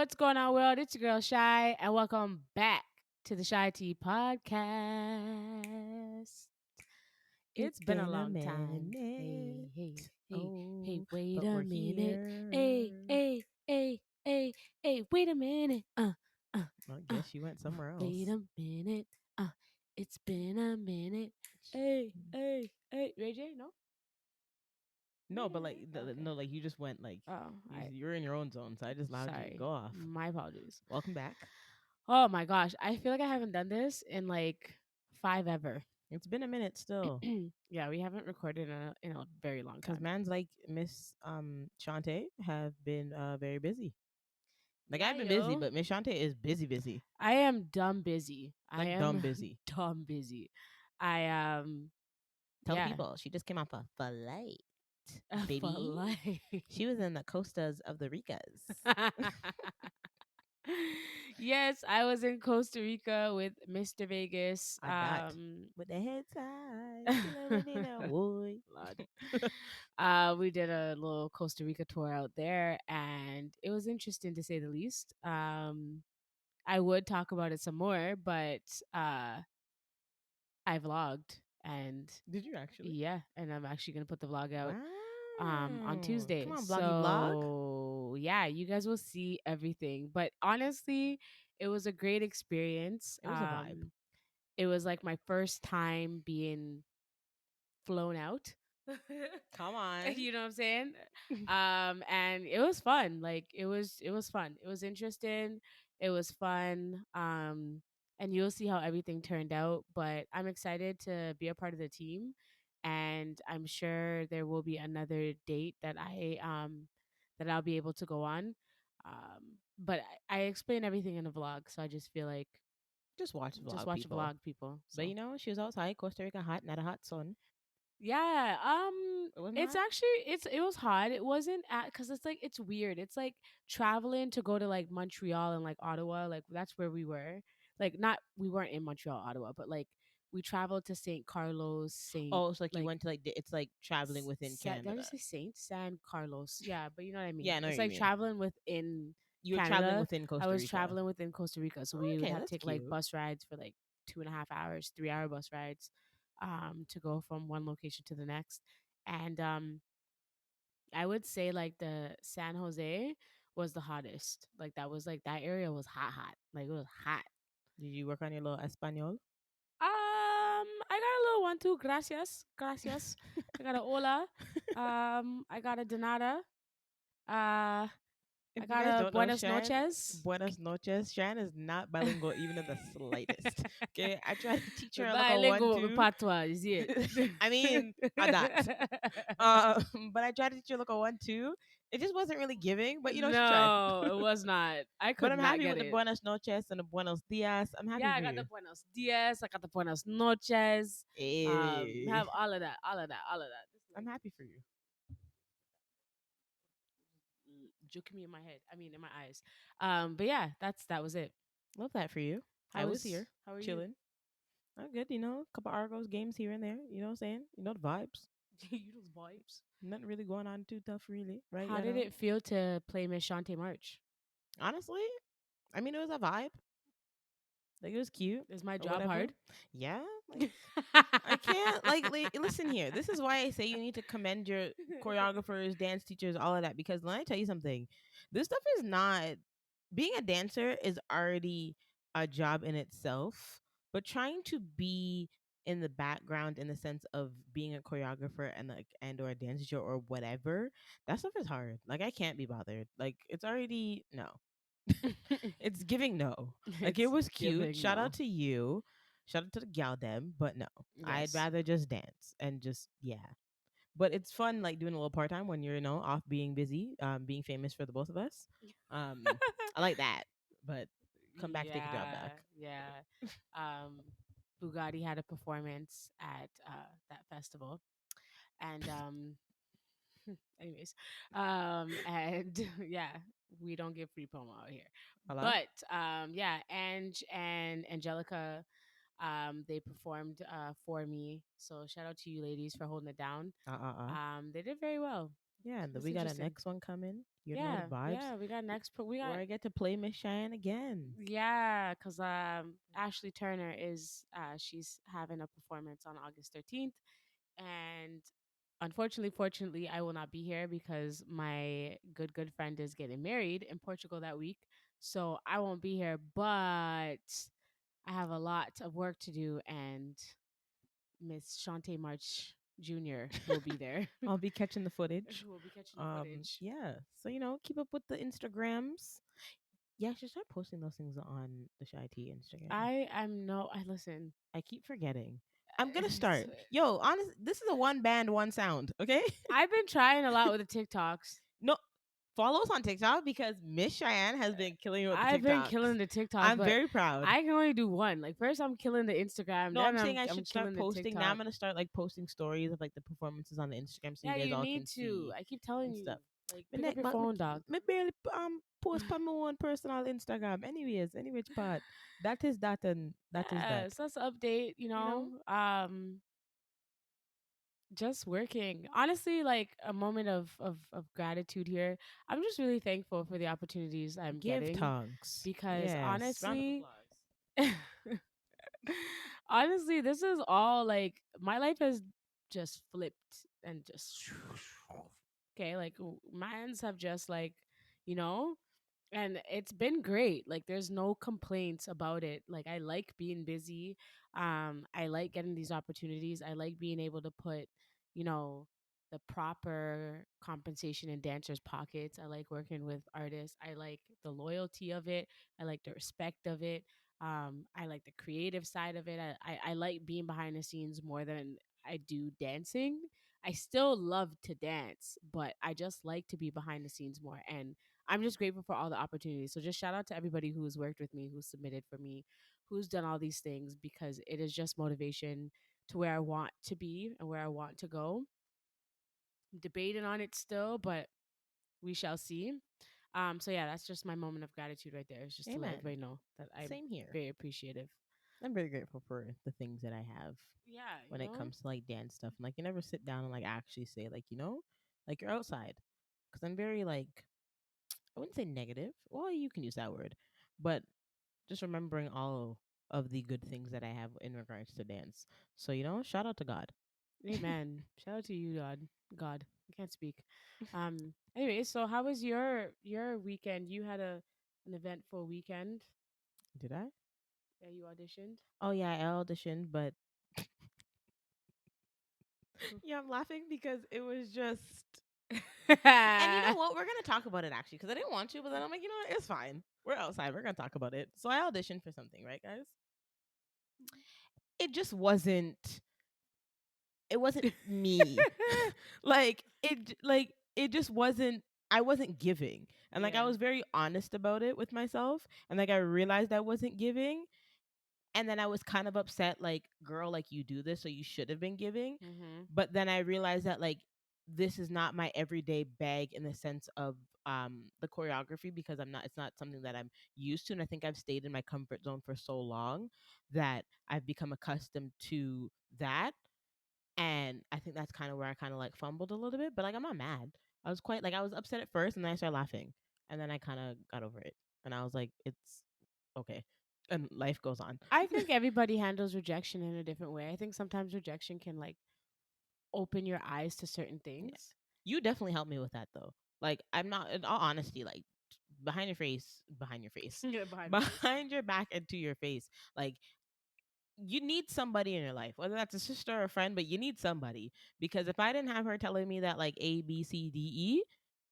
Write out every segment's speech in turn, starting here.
What's going on, world? It's your girl Shy, and welcome back to the CheyTea podcast. It's It's been a been a long time. Hey, minute. hey, hey, hey, Oh, wait but a we're minute. Hey, here. hey, hey, hey, hey, wait a minute. Uh, I uh, guess she went somewhere wait else. a minute. It's been a minute. Hey, hey, hey. Ray J, no? No, Wait a but minute. Okay. no, like you just went like Oh, you're in your own zone, so I just allowed you to sorry. go off. My apologies. Welcome back. Oh my gosh, I feel like I haven't done this in like five ever. It's been a minute still, Yeah, we haven't recorded in a very long cause time. man's like Miss Shante have been very busy. Like Yeah, I've been busy, yo. but Miss Shante is busy, I am dumb busy. I like dumb am busy. dumb busy. I Tell the yeah. people she just came off a flight, For baby. life. She was in the Costas of the Ricas. Yes, I was in Costa Rica with Mr. Vegas. I dot with the head tie. Boy. Lord. We did a little Costa Rica tour out there, and it was interesting to say the least. I would talk about it some more, but uh, I vlogged, and Did you actually? yeah, and I'm actually gonna put the vlog out on Wow. Come Tuesday. on, vloggy vlog. So yeah, you guys will see everything. But honestly, it was a great experience. It was a vibe. It was like my first time being flown out. Come on. You know what I'm saying? And it was fun. Like it was fun. It was interesting. It was fun. And you'll see how everything turned out. But I'm excited to be a part of the team, and I'm sure there will be another date that I'll be able to go on. But I explain everything in a vlog, so I just feel like Just watch just vlog, watch a people. vlog, people. But So she was outside Costa Rica hot, not a hot sun. yeah, It wasn't it's hot. actually it was hot. It wasn't at because it's like it's weird. It's like traveling to go to like Montreal and like Ottawa. Like that's where we were. Like not we weren't in Montreal, Ottawa, but like we traveled to Saint Carlos, Saint Oh, it's like you like went to like it's like traveling within Did I Canada. just say Saint San Carlos? Yeah, but you know what I mean. Yeah, I know It's what you like mean. traveling within You were traveling Canada. within I Costa was Rica. traveling within Costa Rica, so we would Okay, have to that's take like cute. bus rides for like 2.5 hours, 3 hour bus rides, to go from one location to the next. And I would say like the San Jose was the hottest. Like that was like that area was hot, hot. Like it was hot. Did you work on your little Espanol? I got a little one too. Gracias, gracias. I got a hola. I got a donada. Uh, I If you got guys a don't know buenas Shan, noches. buenas noches. Shan is not bilingual even in the slightest. Okay, I tried to teach her like a one Bilingual two. patois, is it? I mean, that. But I tried to teach her like a 1 2. It just wasn't really giving, but she tried. No, it was not. I But could I'm not happy get with the it. buenas noches and the buenos dias. I'm happy Yeah, I for got the you. buenos dias. I got the buenos noches. Eh, Have all of that, all of that, all of that. This I'm like happy for you. joking me in my head. I mean, in my eyes. But yeah, that was it. Love that for you. I was here How are you? chilling. I'm good, a couple Argos games here and there. You know what I'm saying? You know the vibes. You those vibes. Nothing really going on too tough, really, right? How did it feel to play Miss Shantae March? Honestly, I mean, it was a vibe. Like it was cute Is my or job whatever. hard? Yeah, like I can't listen here. This is why I say you need to commend your choreographers, dance teachers, all of that. Because let me tell you something, this stuff is not being a dancer is already a job in itself, but trying to be in the background in the sense of being a choreographer and like and or a dance teacher or whatever, that stuff is hard. Like I can't be bothered. Like it's already no. It's giving no. Like it It's was cute. giving Shout out no. to you. Shout out to the gal them, but no. I'd Yes. rather just dance and just yeah. But it's fun like doing a little part time when you're off being busy, being famous for the both of us. I like that. But come back, take a job Yeah, back. yeah. Um, Bugatti had a performance at that festival, and anyways, and yeah, we don't give free promo out here. Hello? But yeah, Ange and Angelica, they performed for me. So shout out to you ladies for holding it down. Uh. They did very well. Yeah, and then It's we got a interesting. next one coming. You know the Yeah, vibes. yeah. We got next. We Where got I get to play Miss Cheyenne again. yeah, cause Ashley Turner is she's having a performance on August 13th, and unfortunately, fortunately, I will not be here because my good friend is getting married in Portugal that week, so I won't be here. But I have a lot of work to do, and Miss Shantae March Jr. will be there. I'll be catching the footage. Who will be catching the footage. Yeah. So keep up with the Instagrams. Yeah, I should start posting those things on the Shy T Instagram. I'm no. I listen. I keep forgetting. I'm gonna It's, start. Yo, honest, this is a one band, one sound. Okay. I've been trying a lot with the TikToks. No, follow us on TikTok because Miss Cheyenne has been killing it with the I've been TikToks. killing the TikToks, I'm but very proud. I can only do one. Like first, I'm killing the Instagram, No, I'm then saying I'm I I'm should start killing the posting. Now I'm TikTok. gonna start like posting stories of like the performances on the Instagram so you Yeah, guys you all need can to. see I keep telling and you, stuff. like Me, pick up neck, your phone, dog. me barely post on my own personal Instagram. Anyways, any which part. That is that and that is that. Yeah, so that's an update. You know? Just working. Honestly, like a moment of gratitude here. I'm just really thankful for the opportunities I'm Give getting tongues. because Yes. Round of honestly, applause. honestly, this is all like my life has just flipped and just okay, like mines have just like, you know, and it's been great. Like there's no complaints about it. Like I like being busy. I like getting these opportunities. I like being able to put, you know, the proper compensation in dancers pockets. I like working with artists. I like the loyalty of it. I like the respect of it. I like the creative side of it. I like being behind the scenes more than I do dancing. I still love to dance, but I just like to be behind the scenes more. And I'm just grateful for all the opportunities. So just shout out to everybody who's worked with me, who's submitted for me, who's done all these things because it is just motivation to where I want to be and where I want to go. I'm debating on it still, but we shall see. So yeah, that's just my moment of gratitude right there. It's just to let Amen. everybody know that I'm Same here. very appreciative. I'm very grateful for the things that I have Yeah, when it comes to like dance stuff. And like you never sit down and like actually say like, like you're outside. Cause I'm very like I wouldn't say negative. Well, you can use that word. But just remembering all of the good things that I have in regards to dance. So, shout out to God. amen. Shout out to you, God. God, I can't speak. Anyway, so how was your weekend? You had an eventful weekend. Did I? Yeah, you auditioned. Oh yeah, I auditioned, but yeah, I'm laughing because it was just. And you know what? We're gonna talk about it actually because I didn't want to, but then I'm like, what? It's fine. We're outside. We're gonna talk about it. So I auditioned for something, right, guys? It just wasn't. It wasn't me. It just wasn't. I wasn't giving, and like I Yeah. was very honest about it with myself, and like I realized I wasn't giving, and then I was kind of upset, like, girl, like you do this, so you should have been giving. Mhm. But then I realized that like this is not my everyday bag in the sense of the choreography because I'm not. It's not something that I'm used to, and I think I've stayed in my comfort zone for so long that I've become accustomed to that. And I think that's kind of where I kind of like fumbled a little bit, but like I'm not mad. I was quite like I was upset at first, and then I started laughing, and then I kind of got over it, and I was like, it's okay, and life goes on. I think everybody handles rejection in a different way. I think sometimes rejection can like open your eyes to certain Yeah. things. You definitely helped me with that though. Like I'm not, in all honesty, like behind your face, Yeah, behind my face. behind your back and to your face. Like you need somebody in your life, whether that's a sister or a friend, but you need somebody because if I didn't have her telling me that like A, B, C, D, E,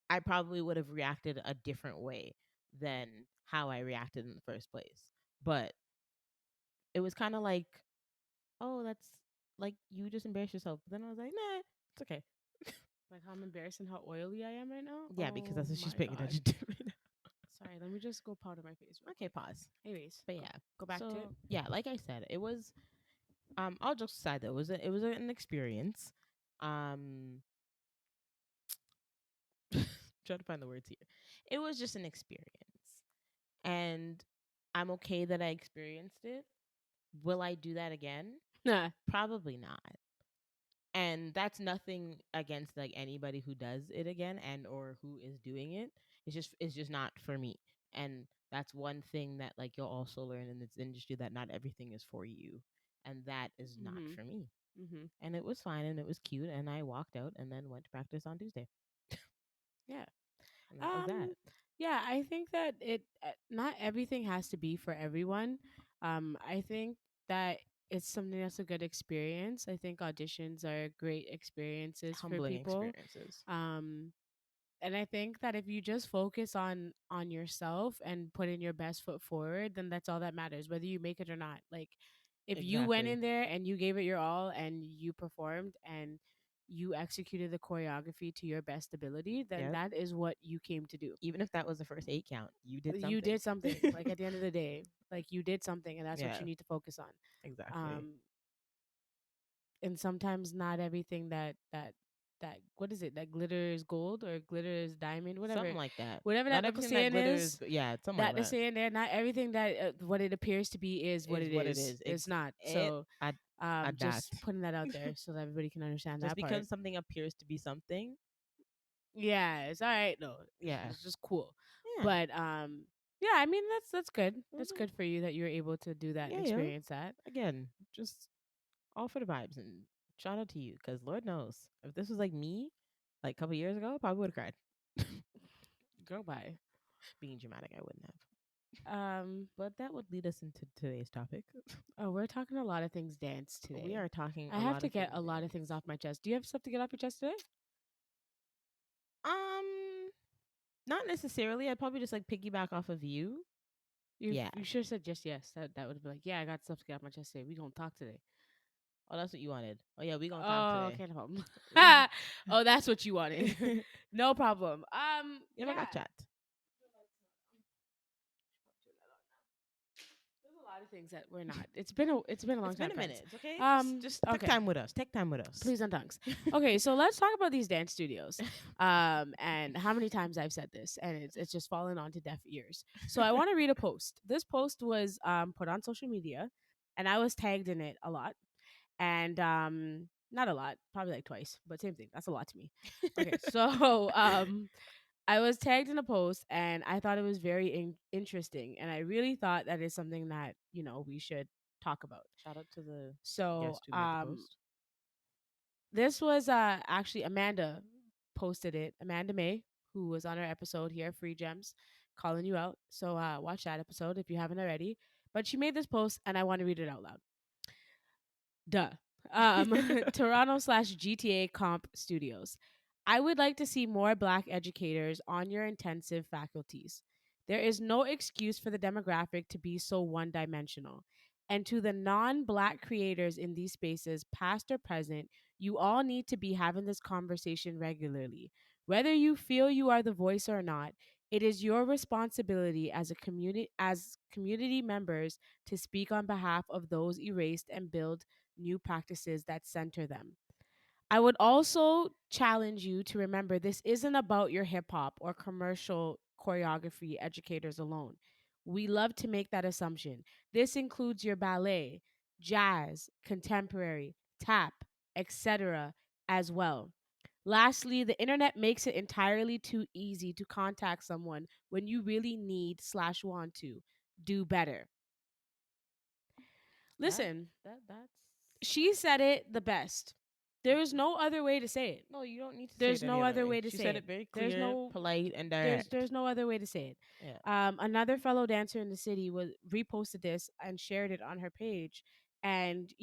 I probably would have reacted a different way than how I reacted in the first place. But it was kind of like, oh, that's like you just embarrass yourself. But then I was like, nah, it's okay. Like how I'm embarrassed and how oily I am right now. Yeah, because Oh that's what she's my paying god. attention to right now. Sorry, let me just go powder my face real Okay, quick. pause. Anyways, But go, yeah, go back to it. so yeah, like I said, it was all jokes aside, though, an experience. Um, trying to find the words here. It was just an experience, and I'm okay that I experienced it. Will I do that again? Nah. Probably not. And that's nothing against like anybody who does it again and or who is doing it. It's just not for me. And that's one thing that like you'll also learn in this industry, that not everything is for you, and that is not Mhm. for me. Mhm. And it was fine and it was cute, and I walked out and then went to practice on Tuesday. Yeah. And that was that. Um yeah, I think that it not everything has to be for everyone. I think that it's something that's a good experience. I think auditions are great experiences for Humbling people. experiences. Um and I think that if you just focus on yourself and put in your best foot forward, then that's all that matters, whether you make it or not. Like if you went Exactly. in there and you gave it your all and you performed and you executed the choreography to your best ability, then Yep. that is what you came to do. Even if that was the first 8 count, you did You something. did something. Like at the end of the day, like you did something, and that's what Yeah, you need to focus on. exactly. Um, and sometimes not everything that what is it, that glitters gold or glitters diamond, Something whatever, like that. whatever Not that the everything that saying glitters, is. yeah, it's something like That the that. saying there, not everything that what it appears to be is what Is it what it is. is. It's not. It So at that. just putting that out there so that everybody can understand Just that part. because something appears to be something, Yeah, it's all right. No, yeah, it's just cool. yeah, But yeah, I mean that's good. That's hmm good for you that you were able to do that and yeah, yeah. experience that. Again, just all for the vibes, and shout out to you, because Lord knows if this was like me, like a couple years ago, I probably would have cried. Girl, bye. Being dramatic, I wouldn't have. Um, But that would lead us into today's topic. oh, we're talking a lot of things dance We today. are talking I a have lot to of get things a lot of things dance. off my chest. Do you have stuff to get off your chest today? Um, Not necessarily. I'd probably just like piggyback off of you. Yeah. You should have said just yes. That would be like, yeah, I got stuff to get off my chest today. We gonna talk today. Oh, that's what you wanted. Oh yeah, we gonna talk Oh, today. okay, no problem. Oh, that's what you wanted. No problem. Yeah, I got Yeah. chat. There's a lot of things that we're not. It's been a long It's been time, a friends. minute. It's okay. Just take Okay. time with us. Take time with us. Please don't tongues. Okay, so let's talk about these dance studios. And how many times I've said this, and it's just fallen onto deaf ears. So I want to read a post. This post was put on social media, and I was tagged in it a lot. And not a lot, probably like twice, but same thing. That's a lot to me. Okay, so I was tagged in a post, and I thought it was very interesting, and I really thought that is something that we should talk about. Shout out to the So guest who made the post. this was actually Amanda posted it. Amanda May, who was on our episode here, Free Gems, calling you out. So watch that episode if you haven't already. But she made this post, and I want to read it out loud. Duh. Toronto/GTA Comp Studios. I would like to see more Black educators on your intensive faculties. There is no excuse for the demographic to be so one dimensional. And to the non Black creators in these spaces, past or present, you all need to be having this conversation regularly. Whether you feel you are the voice or not, it is your responsibility as community members to speak on behalf of those erased and build new practices that center them. I would also challenge you to remember this isn't about your hip hop or commercial choreography educators alone. We love to make that assumption. This includes your ballet, jazz, contemporary, tap, etc. as well. Lastly, the internet makes it entirely too easy to contact someone when you really need/want to do better. That Listen, that's she said it the best. There is no other way to say it. no. You don't need to say it There's any no other other way. way to She say said it. it very There's clear, no polite, and there's direct. there's no other way to say it. Yeah. Another fellow dancer in the city was reposted this and shared it on her page, and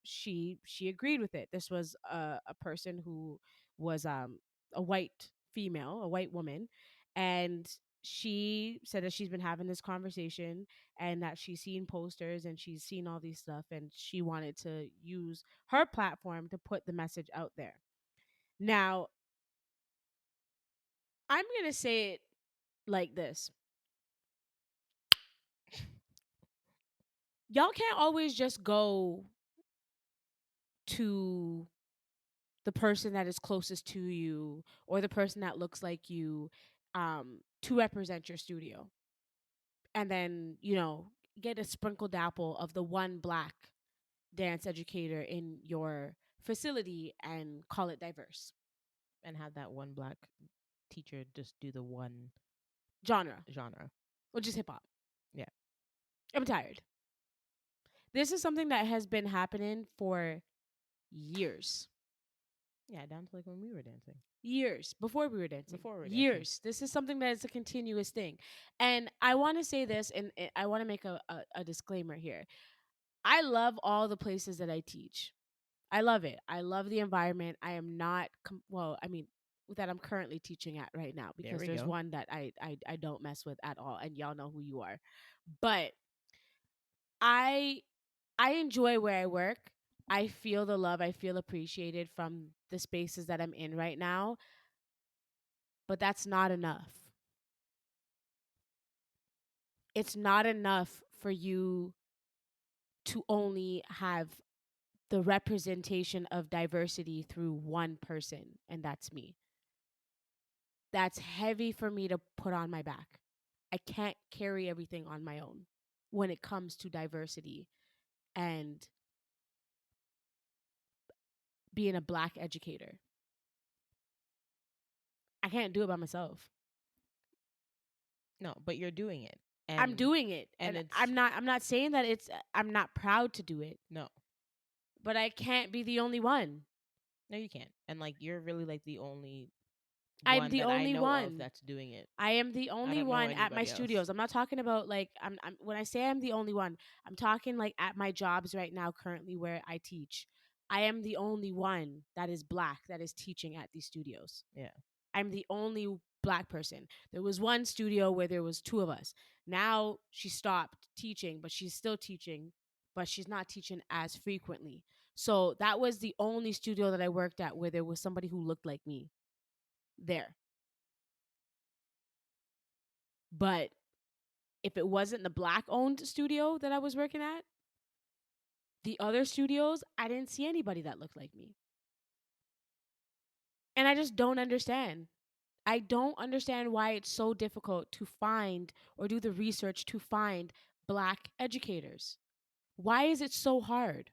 she agreed with it. This was a person who was a white female, a white woman, and she said that she's been having this conversation and that she's seen posters and she's seen all these stuff, and she wanted to use her platform to put the message out there. Now, I'm going to say it like this. Y'all can't always just go to the person that is closest to you or the person that looks like you to represent your studio. And then, get a sprinkled apple of the one Black dance educator in your facility and call it diverse And have that one black teacher just do the one genre, genre. which is hip hop. Yeah. I'm tired. This is something that has been happening for years. Yeah, down to like when we were dancing. Years before we were dancing. Before we were dancing. Years. This is something that is a continuous thing. And I want to say this, and I want to make a disclaimer here. I love all the places that I teach. I love it. I love the environment. I am not, well, I mean, that I'm currently teaching at right now, There because we there's go. one that I don't mess with at all. And y'all know who you are. But I I enjoy where I work. I feel the love. I feel appreciated from the spaces that I'm in right now, but that's not enough. It's not enough for you to only have the representation of diversity through one person, and that's me. That's heavy for me to put on my back. I can't carry everything on my own when it comes to diversity and being a black educator. I can't do it by myself. No, but you're doing it. I'm And doing it, and and it's I'm not saying that I'm not proud to do it, no. but I can't be the only one. No, you can't. And like you're really like the only I'm one the that I only know of one. that's doing it. I am the I only don't know one at my anybody else. studios. I'm not talking about like I'm when I say I'm the only one, I'm talking like at my jobs right now currently where I teach. I am the only one that is black that is teaching at these studios. Yeah. I'm the only black person. There was one studio where there was two of us. Now she stopped teaching, but she's still teaching, but she's not teaching as frequently. So that was the only studio that I worked at where there was somebody who looked like me there. But if it wasn't the black owned studio that I was working at, the other studios, I didn't see anybody that looked like me. And I just don't understand. I don't understand why it's so difficult to find or do the research to find black educators. Why is it so hard?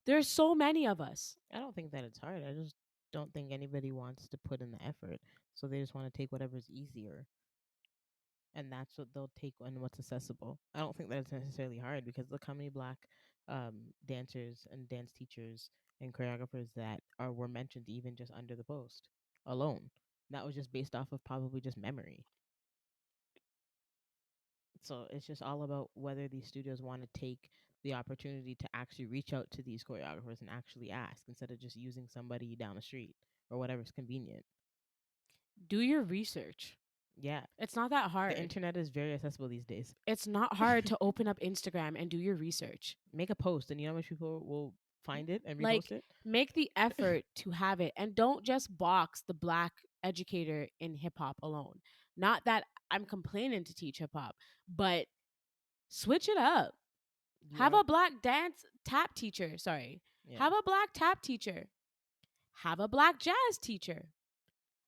There's so many of us. I don't think that it's hard. I just don't think anybody wants to put in the effort. So they just want to take whatever's easier. And that's what they'll take and what's accessible. I don't think that it's necessarily hard because look how many black dancers and dance teachers and choreographers that are were mentioned even just under the post alone. That was just based off of probably just memory. So it's just all about whether these studios want to take the opportunity to actually reach out to these choreographers and actually ask instead of just using somebody down the street or whatever's convenient. Do your research. Yeah, It's not that the hard. internet is very accessible these days. It's not hard to open up Instagram and do your research. Make a post, and you know how much people will find it and repost Like, it. make the effort to have it and don't just box the black educator in hip hop alone. Not that I'm complaining to teach hip hop, but switch it up. You Have are, a black dance tap teacher. Sorry. yeah. Have a black tap teacher. Have a black jazz teacher.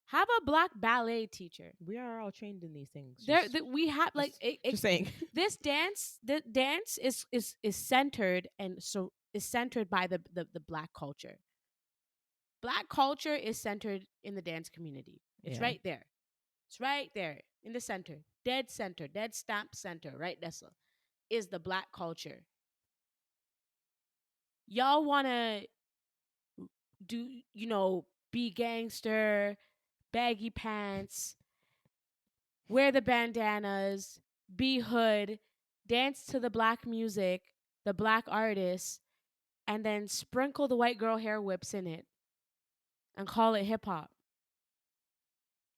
Have a black ballet teacher. We are all trained in these things. We have like Just saying. this dance. The dance is centered and so is centered by the black culture. Black culture is centered in the dance community. It's Yeah. right there. It's right there in the center, dead stamp center, right? That's is the black culture. Y'all want to do, be gangster, baggy pants, wear the bandanas, be hood, dance to the black music, the black artists, and then sprinkle the white girl hair whips in it and call it hip hop.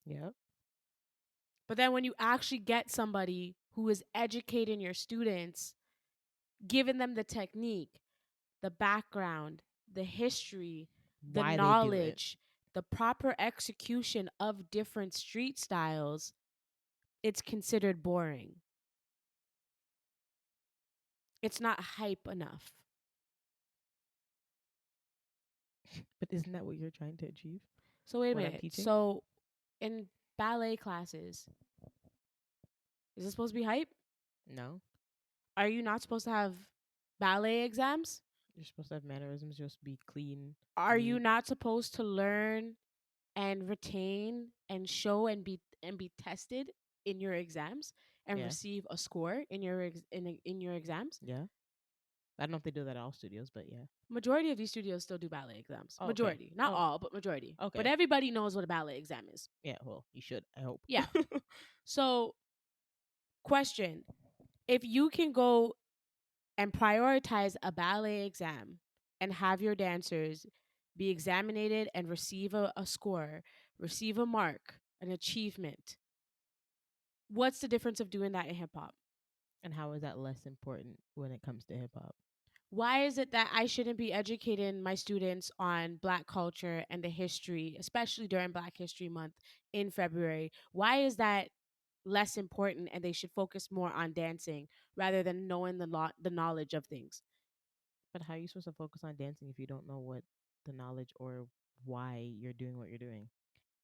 Yep. But then when you actually get somebody who is educating your students, giving them the technique, the background, the history, the Why they do it. knowledge, the proper execution of different street styles, it's considered boring. It's not hype enough. But isn't that what you're trying to achieve? So wait a What I'm minute. teaching? So in ballet classes, is this supposed to be hype? No. Are you not supposed to have ballet exams? You're supposed to have mannerisms. You're supposed to be clean, Are you neat. not supposed to learn and retain and show and be tested in your exams and Yeah, receive a score in your in your exams? yeah. I don't know if they do that at all studios, but yeah. Majority of these studios still do ballet exams. Oh, okay. Majority, not Oh, all, but majority. But okay. everybody knows what a ballet exam is. Yeah. Well, you should. I hope. Yeah. So, question: if you can go and prioritize a ballet exam and have your dancers be examined and receive a score, receive a mark, an achievement, what's the difference of doing that in hip hop? And how is that less important when it comes to hip hop? Why is it that I shouldn't be educating my students on Black culture and the history, especially during Black History Month in February? Why is that less important and they should focus more on dancing rather than knowing the knowledge of things? But how are you supposed to focus on dancing if you don't know what the knowledge or why you're doing what you're doing?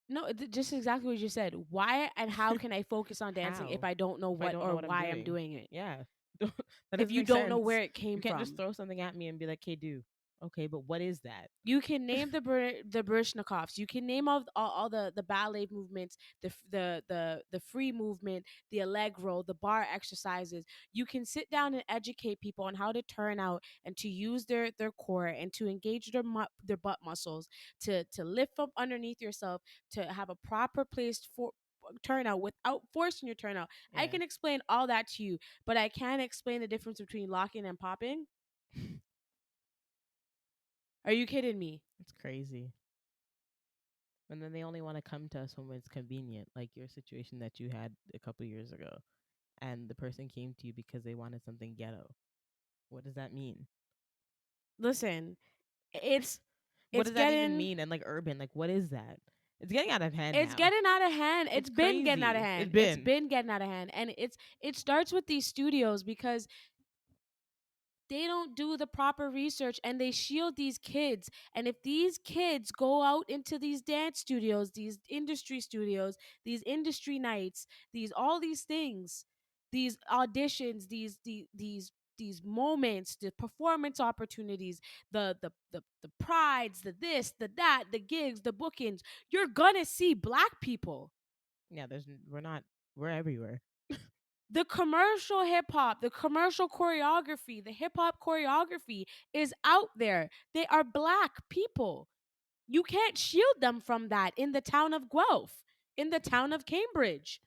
No, just exactly what you said. Why and how can I focus on dancing if How? I don't know If I what don't know or what I'm why I'm doing. doing it? Yeah. That If doesn't you make don't know sense. where it You came can't just from. throw something at me and be like, "Hey, do." Okay, but what is that? You can name the Baryshnikovs. You can name all the ballet movements, the free movement, the allegro, the bar exercises. You can sit down and educate people on how to turn out and to use their core and to engage their butt muscles, to lift up underneath yourself, to have a proper placed for turnout without forcing your turnout. I Yeah. can explain all that to you, but I can't explain the difference between locking and popping. Are you kidding me? It's crazy. And then they only want to come to us when it's convenient, like your situation that you had a couple years ago. And the person came to you because they wanted something ghetto. What does that mean? Listen, it's What it's does that even getting mean? And like urban, like what is that? It's getting out of hand it's now. getting out of hand. It's It's been getting out of crazy. It's hand. It's been. been getting out of hand. And it starts with these studios because they don't do the proper research and they shield these kids. And if these kids go out into these dance studios, these industry studios, these industry nights, these all these things, these auditions, these moments, the performance opportunities, the prides, the this, the that, the gigs, the bookings, you're gonna see black people. Yeah, we're not, we're everywhere. The commercial hip hop, the commercial choreography, the hip hop choreography is out there. They are black people. You can't shield them from that in the town of Guelph, in the town of Cambridge.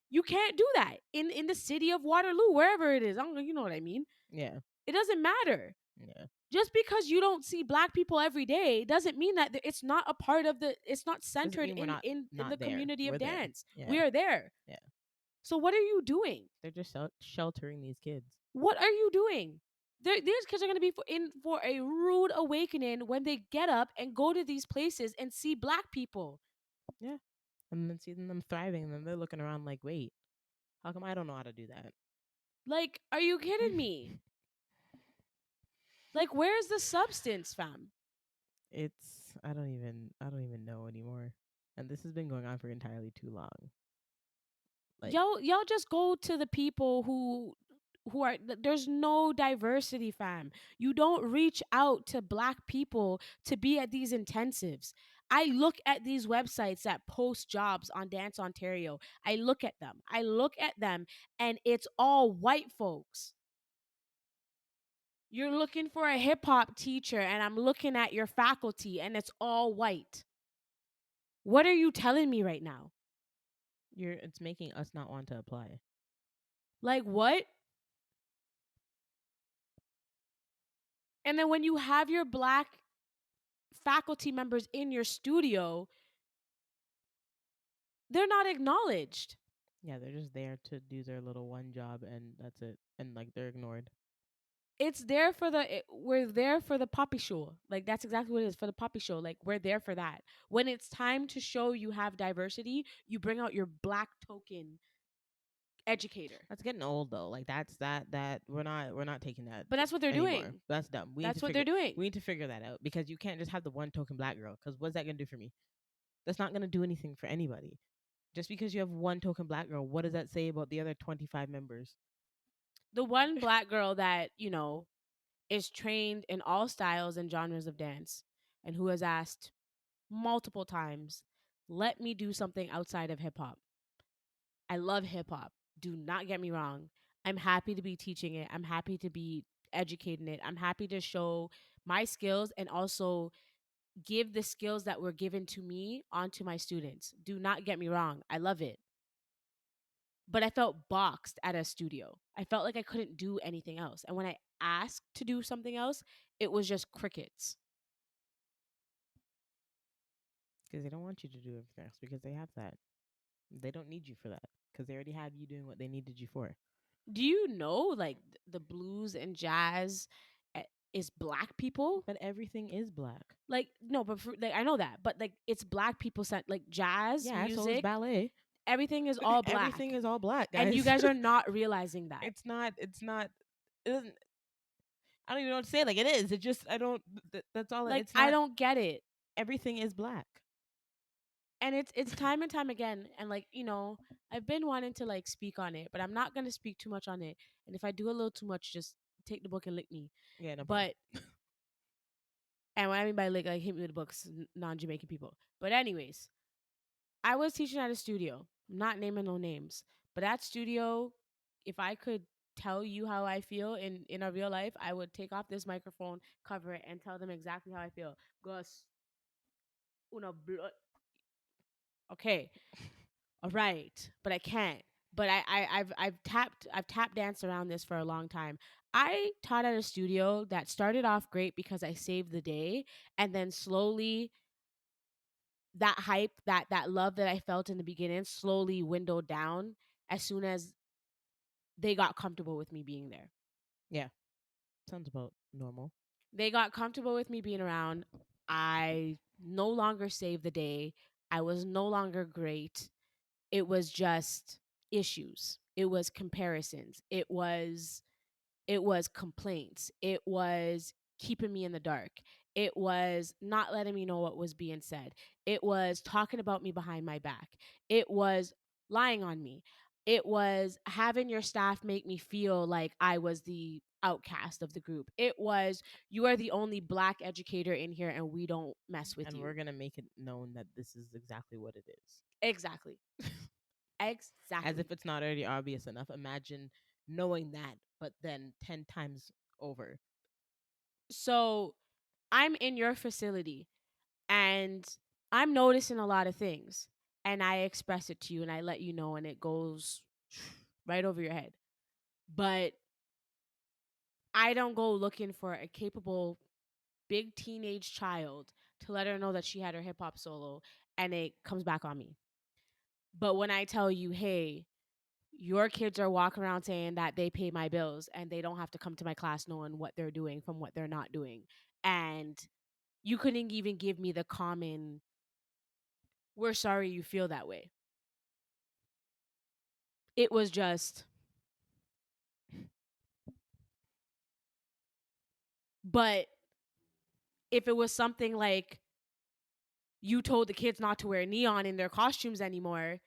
You can't do that in the city of Waterloo, wherever it is. I don't know, you know what I mean? Yeah. It doesn't matter. Yeah. Just because you don't see black people every day doesn't mean that it's not a part of it's not Doesn't centered mean we're in the not there. community of We're there. dance. Yeah. We are there. Yeah. So what are you doing? They're just sheltering these kids. What are you doing? These kids are going to be in for a rude awakening when they get up and go to these places and see black people. Yeah. And then seeing them thriving, and then they're looking around like, wait, how come I don't know how to do that? Like, are you kidding me? Like, where's the substance, fam? I don't even know anymore. And this has been going on for entirely too long. Like, Y'all just go to the people who are there's no diversity, fam. You don't reach out to black people to be at these intensives. I look at these websites that post jobs on Dance Ontario. I look at them. I look at them and it's all white folks. You're looking for a hip hop teacher and I'm looking at your faculty and it's all white. What are you telling me right now? it's making us not want to apply. Like what? And then when you have your black faculty members in your studio, they're not acknowledged. Yeah, they're just there to do their little one job and that's it. And like they're ignored. It's there for we're there for the poppy show. Like that's exactly what it is for the poppy show. Like we're there for that. When it's time to show you have diversity, you bring out your black token educator. That's getting old though. Like that we're not taking that But that's what they're anymore. doing. That's dumb. That's what they're doing. We need to figure that out because you can't just have the one token black girl. Because what's that gonna do for me? That's not gonna do anything for anybody. Just because you have one token black girl, what does that say about the other 25 members? The one black girl that, is trained in all styles and genres of dance and who has asked multiple times, let me do something outside of hip hop. I love hip hop. Do not get me wrong. I'm happy to be teaching it. I'm happy to be educating it. I'm happy to show my skills and also give the skills that were given to me onto my students. Do not get me wrong. I love it. But I felt boxed at a studio. I felt like I couldn't do anything else. And when I asked to do something else, it was just crickets. Because they don't want you to do everything else because they have that. They don't need you for that because they already have you doing what they needed you for. Do you know like the blues and jazz eh, is black people? But everything is black. Like no, but like I know that, but like it's black people sent like jazz Yeah, so is music. ballet. Everything is all Everything black, is all black, and you guys. guys are not realizing that. It's not. It's not. It doesn't. I don't even know what to say. Like it is. It just. I don't. That's all. Like It's I not. don't get it, Everything is black. and it's time and time again. And like I've been wanting to like speak on it, but I'm not gonna speak too much on it. And if I do a little too much, just take the book and lick me. Yeah, no problem. But and what I mean by lick, like hit me with the books, non-Jamaican people. But anyways, I was teaching at a studio. I'm not naming no names, but that studio, if I could tell you how I feel in a real life, I would take off this microphone, cover it, and tell them exactly how I feel. Gus, una blood. Okay, all right, but I can't. But I've tap danced around this for a long time. I taught at a studio that started off great because I saved the day, and then slowly that hype, that love that I felt in the beginning slowly windowed down as soon as they got comfortable with me being there. Yeah, sounds about normal. They got comfortable with me being around. I no longer saved the day. I was no longer great. It was just issues. It was comparisons. It was complaints. It was keeping me in the dark. It was not letting me know what was being said. It was talking about me behind my back. It was lying on me. It was having your staff make me feel like I was the outcast of the group. It was, you are the only black educator in here and we don't mess with And you. we're gonna make it known that this is exactly what it is. Exactly. As if Exactly. it's not already obvious enough. Imagine knowing that, but then 10 times over. So I'm in your facility and I'm noticing a lot of things and I express it to you and I let you know and it goes right over your head. But I don't go looking for a capable big teenage child to let her know that she had her hip hop solo and it comes back on me. But when I tell you, hey, your kids are walking around saying that they pay my bills and they don't have to come to my class knowing what they're doing from what they're not doing. And you couldn't even give me the common, we're sorry you feel that way. It was just, but if it was something like you told the kids not to wear neon in their costumes anymore,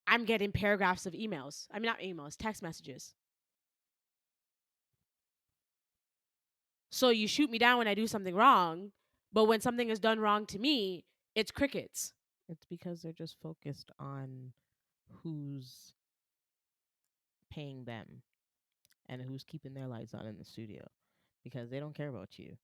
I'm getting paragraphs of emails. I mean, not emails, text messages. So you shoot me down when I do something wrong, but when something is done wrong to me, it's crickets. It's because they're just focused on who's paying them and who's keeping their lights on in the studio because they don't care about you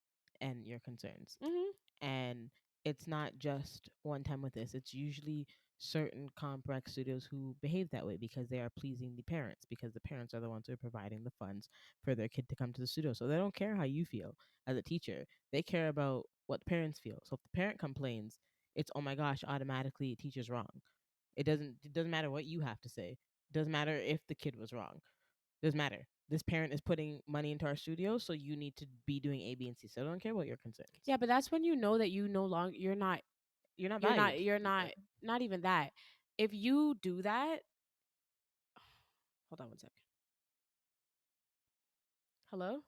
and your concerns. Hmm. And it's not just one time with this, it's usually certain complex studios who behave that way because they are pleasing the parents because the parents are the ones who are providing the funds for their kid to come to the studio. So they don't care how you feel as a teacher. They care about what the parents feel. So if the parent complains, it's oh my gosh, automatically teacher's wrong. It doesn't matter what you have to say. It doesn't matter if the kid was wrong. Doesn't matter. This parent is putting money into our studio, so you need to be doing A, B, and C. So I don't care what your concerns. Yeah, but that's when you know that you no longer You're not you're not valued. you're not not even that. If you do that, hold on one second. Hello?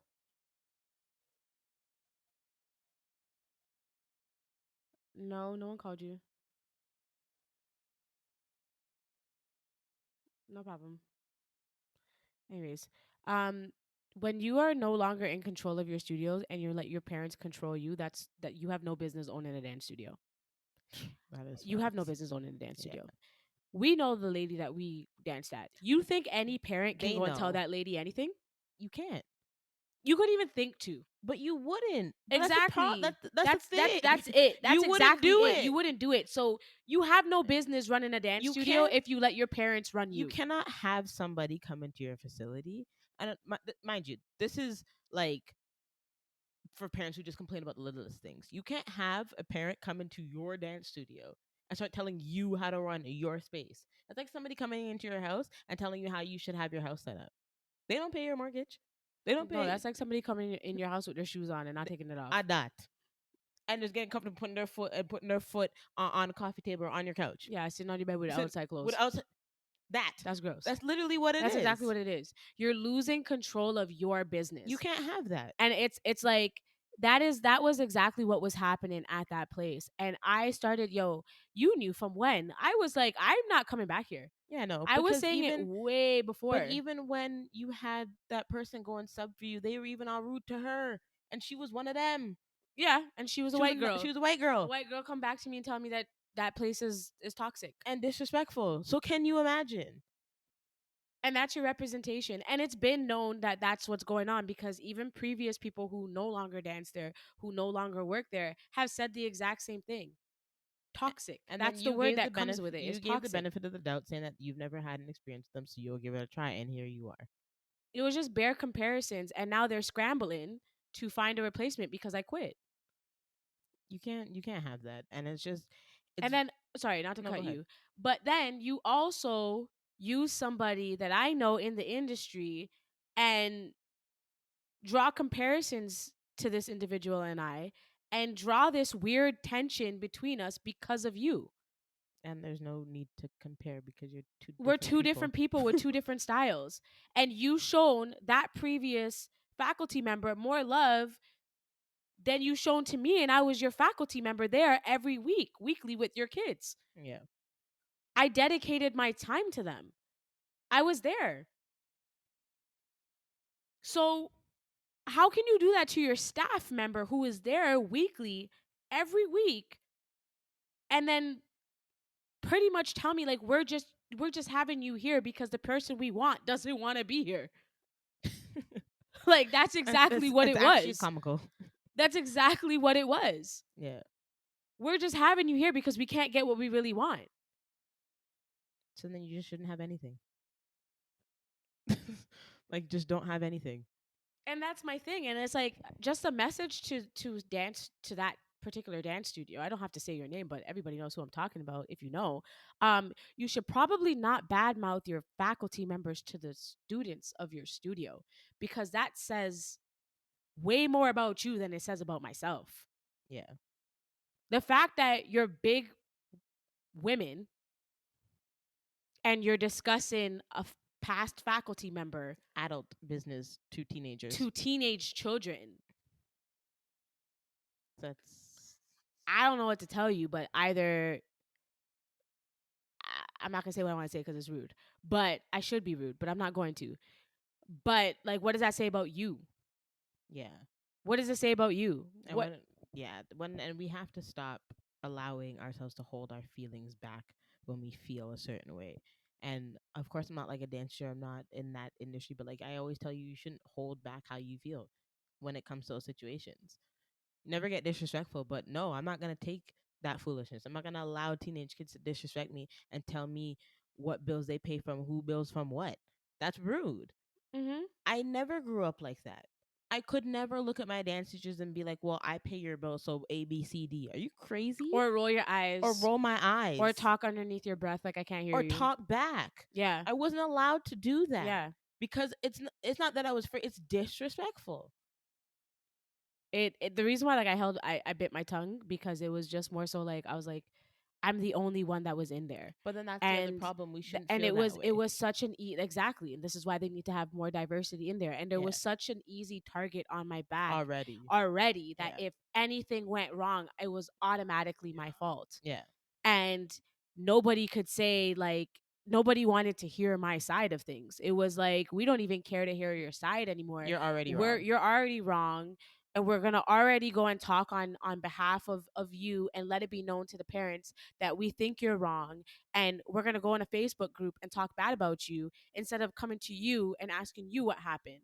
No, no one called you. No problem. Anyways, um When you are no longer in control of your studios and you let your parents control you, that you have no business owning a dance studio. That is You have no facts. business owning a dance Yeah. studio. We know the lady that we danced at. You think any parent can They go and tell know. that lady anything? You can't. You couldn't even think to. But you wouldn't. But that's the Exactly. that's the thing. That's it. That's You wouldn't exactly do it. You it. wouldn't do it. So you have no business running a dance You studio can't if you let your parents run you you. cannot have somebody come into your facility and mind you, this is like for parents who just complain about the littlest things. You can't have a parent come into your dance studio and start telling you how to run your space. It's like somebody coming into your house and telling you how you should have your house set up. They don't pay your mortgage. They don't No, pay that's like somebody coming in your house with their shoes on and not taking it off. at that. And just getting comfortable putting their foot on a coffee table or on your couch. Yeah, sitting on your bed with Sit outside clothes. without that. That's gross. That's literally what it That's exactly is. what it is. You're losing control of your You business. can't have that. And it's like that was exactly what was happening at that place. And I started, you knew from when. I was like, I'm not coming back here. Yeah, no, I was because saying it even way but before. even when you had that person go and sub for you, they were even all rude to her, and she was one of them. Yeah, and she was a white She girl. was a white A girl white girl come back to me and tell me that that place is toxic. and disrespectful. So can you imagine? And that's your representation. And it's been known that that's what's going on because even previous people who no longer dance there, who no longer work there, have said the exact same thing. Toxic. And then That's the word that comes with it. It's you gave the toxic. benefit of the doubt, saying that you've never had an experience with them, so you'll give it a try. And here you are. It was just bare comparisons. And now they're scrambling to find a replacement because I quit. You can't have that, and it's And then, sorry, not to no, go cut ahead. you, but then you also use somebody that I know in the industry and draw comparisons to this individual and I and draw this weird tension between us because of you. And there's no need to compare because you're two We're different two people. different people with two different styles. And you shown that previous faculty member more love than you shown to me, and I was your faculty member there every week, weekly with your kids. Yeah. I dedicated my time to them. I was there. So how can you do that to your staff member who is there weekly every week and then pretty much tell me like we're just having you here because the person we want doesn't want to be here? Like that's exactly what It's it actually was. comical. That's exactly what it was. Yeah. We're just having you here because we can't get what we really want. So then you just shouldn't have anything. Like just don't have anything. And that's my thing. And it's like just a message to dance to that particular dance studio. I don't have to say your name, but everybody knows who I'm talking about if you know. You should probably not badmouth your faculty members to the students of your studio because that says way more about you than it says about myself. Yeah. The fact that you're big women and you're discussing past faculty member Adult business to teenagers. to teenage children, That's I don't know what to tell you, but either I'm not gonna say what I want to say because it's rude, but I should be rude, but I'm not going to. But like, what does that say about you? yeah. What does it say about you? And What? when and we have to stop allowing ourselves to hold our feelings back when we feel a certain way. And of course I'm not like a dancer, I'm not in that industry, but like I always tell you, you shouldn't hold back how you feel when it comes to those situations. Never get disrespectful, but no, I'm not gonna take that foolishness. I'm not gonna allow teenage kids to disrespect me and tell me what bills they pay from who bills from what. That's rude. Mm-hmm. I never grew up like that. I could never look at my dance teachers and be like, well, I pay your bill, so A, B, C, D. Are you crazy? Or roll your Or eyes, roll my or eyes. talk underneath your breath like I can't hear Or you. talk back. Yeah, I wasn't allowed to do that. yeah. Because it's not that I was free, it's disrespectful. It the reason why like I bit my tongue because it was just more so like I was like I'm the only one that was in there. But then that's the other And problem. We shouldn't and feel that it way. was such an exactly, and this is why they need to have more diversity in there. And there Yeah. was such an easy target on my back Already. already that Yeah. if anything went wrong, it was automatically my fault. Yeah. And nobody could say like nobody wanted to hear my side of things. It was like, we don't even care to hear your side anymore. You're already We're wrong. You're already wrong, and we're going to already go and talk on behalf of you, and let it be known to the parents that we think you're wrong, and we're going to go in a Facebook group and talk bad about you instead of coming to you and asking you what happened.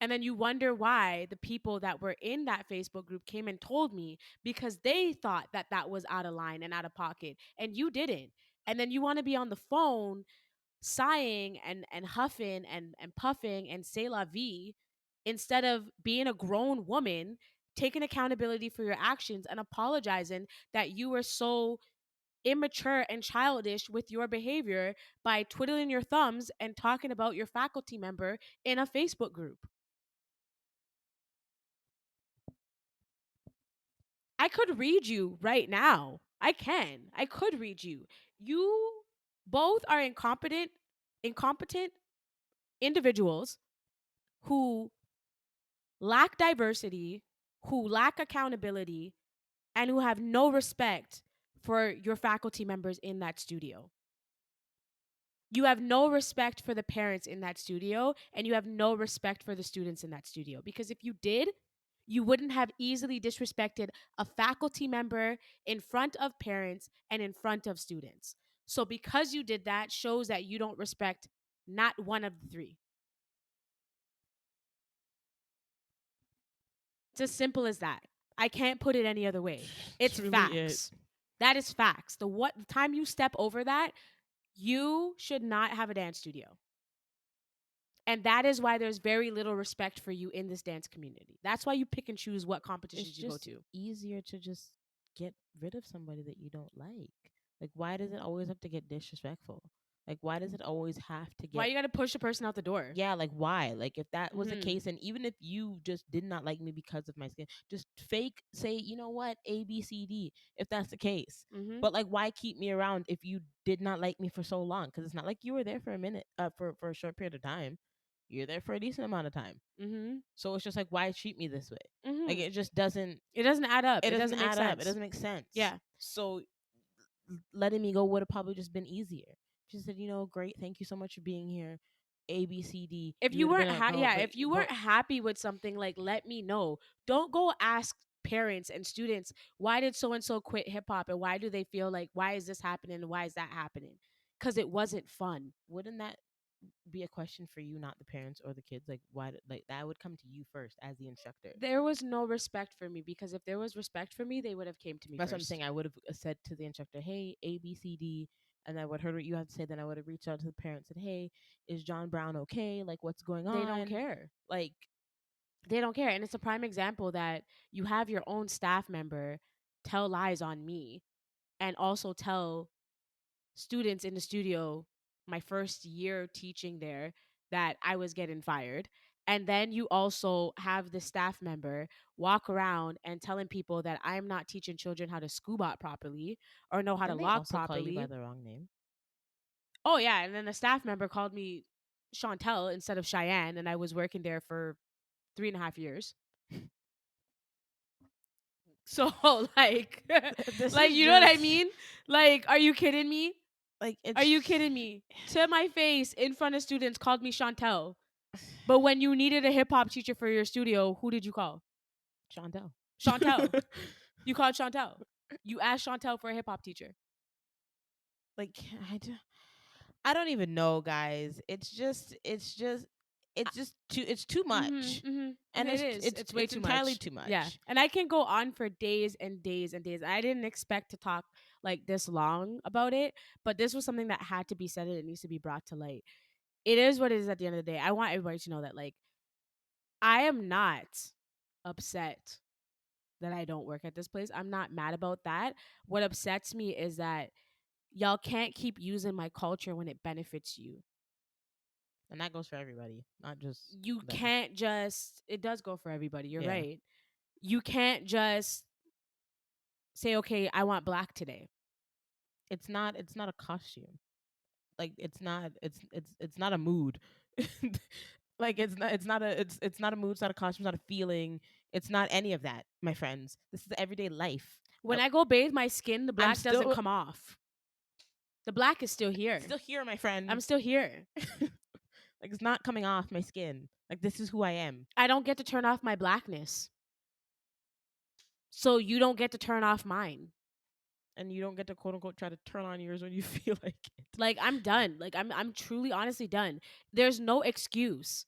And then you wonder why the people that were in that Facebook group came and told me, because they thought that that was out of line and out of pocket, and you didn't. And then you want to be on the phone sighing and huffing and puffing and say la vie, instead of being a grown woman, taking accountability for your actions and apologizing that you were so immature and childish with your behavior by twiddling your thumbs and talking about your faculty member in a Facebook group. I could read you right now. I can. I could read you. You both are incompetent individuals who lack diversity, who lack accountability, and who have no respect for your faculty members in that studio. You have no respect for the parents in that studio, and you have no respect for the students in that studio. Because if you did, you wouldn't have easily disrespected a faculty member in front of parents and in front of students. So because you did that shows that you don't respect not one of the three. It's as simple as that. I can't put it any other way. It's It's really it. facts. That is facts. The time you step over that, you should not have a dance studio. And that is why there's very little respect for you in this dance community. That's why you pick and choose what It's competitions you go just to. easier to just get rid of somebody that you don't like. Like, why does it always have to get disrespectful? Like, why does it always have to Why get, you got to push a person out the door? yeah, like, why? Like, if that was the Mhm. case, and even if you just did not like me because of my skin, just fake say, you know what, A, B, C, D, if that's the case. Mhm. But, like, why keep me around if you did not like me for so long? Because it's not like you were there for a minute, for a short period of time. You're there for a decent amount of time. Mhm. So it's just like, why treat me this way? Like, Mhm. it just doesn't, It doesn't add up. it It doesn't doesn't make add up. It sense. doesn't make sense. Yeah. So letting me go would have probably just been easier. She said, you know, great, thank you so much for being here. A, B, C, D. If You you would have weren't been like, oh, yeah, if you but weren't happy with something, like, let me know. Don't go ask parents and students, why did so and so quit hip hop, and why do they feel like, why is this happening and why is that happening? Cuz it wasn't fun. wouldn't that be a question for you, not the parents or the kids? Like, why? Like, that would come to you first as the instructor. There was no respect for me, because if there was respect for me, they would have came to me That's what I'm saying. first. I would have said to the instructor, hey, A, B, C, D. And I would heard what you had to say. Then I would have reached out to the parents and said, hey, is John Brown okay? Like, what's going They don't on? care. Like, They don't care. And it's a prime example that you have your own staff member tell lies on me, and also tell students in the studio my first year teaching there that I was getting fired. And then you also have the staff member walk around and telling people that I'm not teaching children how to scuba properly or know how to didn't they log also call you by properly. the wrong name? Oh yeah, and then the staff member called me Chantel instead of Cheyenne, and I was working there for 3.5 years. So like, This like, is you know what I just mean? Like, are you kidding me? like Are you it's kidding me? To my face, in front of students, called me Chantel. But when you needed a hip hop teacher for your studio, who did you call? Chantel. Chantel. You called Chantel. You asked Chantel for a hip hop teacher. Like, I don't even know, guys. It's just too, it's too much. And It is. It's way it's too entirely much. too Yeah. much. And I can go on for days and days and days. I didn't expect to talk like this long about it, but this was something that had to be said, and it needs to be brought to light. It is what it is at the end of the day. I want everybody to know that, like, I am not upset that I don't work at this place. I'm not mad about that. What upsets me is that y'all can't keep using my culture when it benefits you. And that goes for everybody, not just You them. can't just, it does go for everybody. You're Yeah. right. You can't just say, okay, I want black today. It's not a costume. Like, it's not a mood. Like, it's not a mood, it's not a costume, it's not a feeling. It's not any of that, my friends. This is everyday life. When Uh, I go bathe my skin, the I'm black doesn't still come off. The black is still here. It's still here, my friend. I'm still here. Like, it's not coming off my skin. Like, this is who I am. I don't get to turn off my blackness. So you don't get to turn off mine. And you don't get to quote unquote try to turn on yours when you feel like it. Like I'm done. Like I'm truly honestly done. There's no excuse.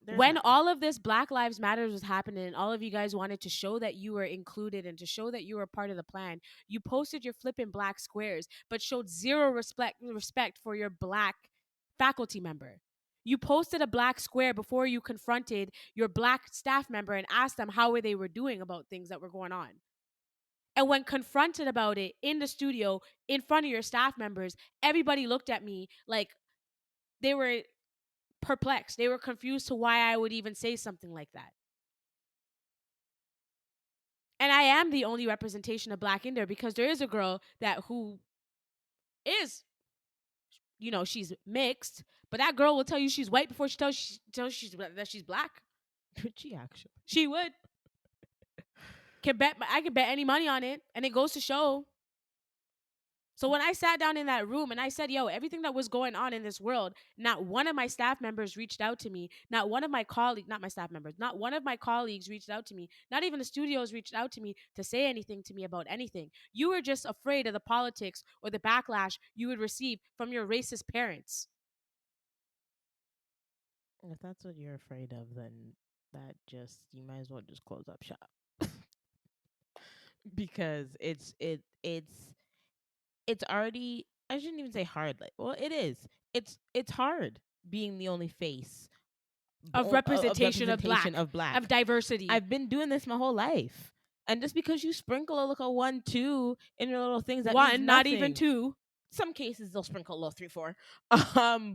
There's When none. all of this Black Lives Matters was happening and all of you guys wanted to show that you were included and to show that you were part of the plan, you posted your flipping black squares but showed zero respect for your black faculty member. You posted a black square before you confronted your black staff member and asked them how they were doing about things that were going on. And when confronted about it in the studio in front of your staff members, everybody looked at me like they were perplexed. They were confused to why I would even say something like that. And I am the only representation of black in there because there is a girl that who is, she's mixed, but that girl will tell you she's white before she tells that she's black. Would she actually? She would. I can bet any money on it, and it goes to show. So when I sat down in that room and I said, yo, everything that was going on in this world, not one of my staff members reached out to me. Not one of my colleagues, not my staff members, not one of my colleagues reached out to me. Not even the studios reached out to me to say anything to me about anything. You were just afraid of the politics or the backlash you would receive from your racist parents. If that's what you're afraid of, then you might as well just close up shop. Because it's already, I shouldn't even say hard, like, well, it is. It's hard being the only face Of representation of black, of diversity. I've been doing this my whole life. And just because you sprinkle a little 1, 2 in your little things, that means one, not nothing. even two. Some cases they'll sprinkle a little 3, 4.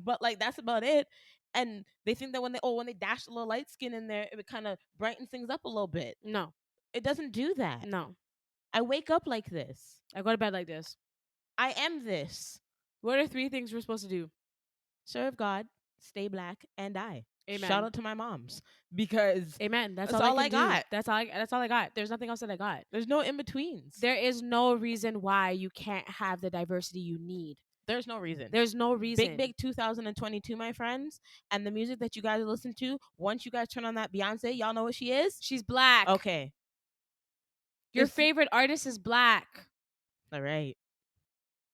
But like that's about it. And they think that when they dash a little light skin in there, it kind of brightens things up a little bit. No. It doesn't do that. No. I wake up like this. I go to bed like this. I am this. What are 3 things we're supposed to do? Serve God, stay black, and die. Amen. Shout out to my moms, because amen. That's all I got. That's all I got. There's nothing else that I got. There's no in betweens. There is no reason why you can't have the diversity you need. There's no reason. There's no reason. Big 2022, my friends, and the music that you guys listen to. Once you guys turn on that Beyonce, y'all know what she is. She's black. Okay. Your favorite artist is black. All right.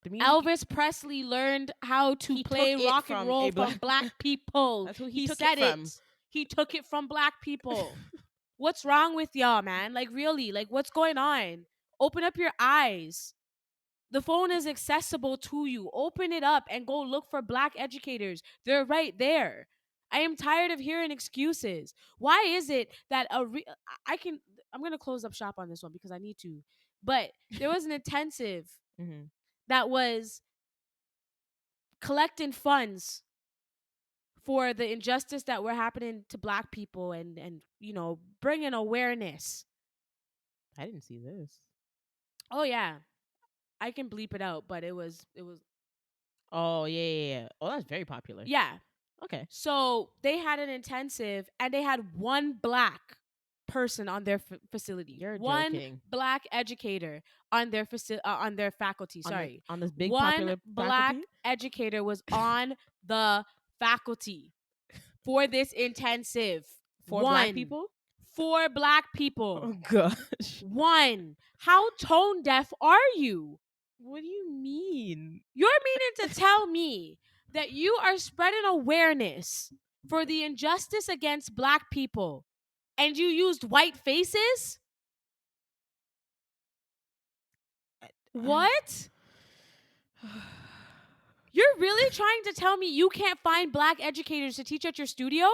Elvis Presley learned how to play rock and roll from black people. That's who he said it. He took it from black people. What's wrong with y'all, man? Like, really? Like, what's going on? Open up your eyes. The phone is accessible to you. Open it up and go look for black educators. They're right there. I am tired of hearing excuses. Why is it that I'm going to close up shop on this one because I need to. But there was an intensive that was collecting funds for the injustice that were happening to black people and bringing awareness. I didn't see this. Oh yeah, I can bleep it out, but it was. Oh yeah. Oh, that's very popular. Yeah. Okay. So they had an intensive, and they had one black person on their facility. You're one joking. Black educator on their on their faculty. On this big one popular black faculty? Educator was on the faculty for this intensive. For black people? For black people. Oh gosh. One. How tone deaf are you? What do you mean? You're meaning to tell me that you are spreading awareness for the injustice against black people and you used white faces? What? You're really trying to tell me you can't find black educators to teach at your studio?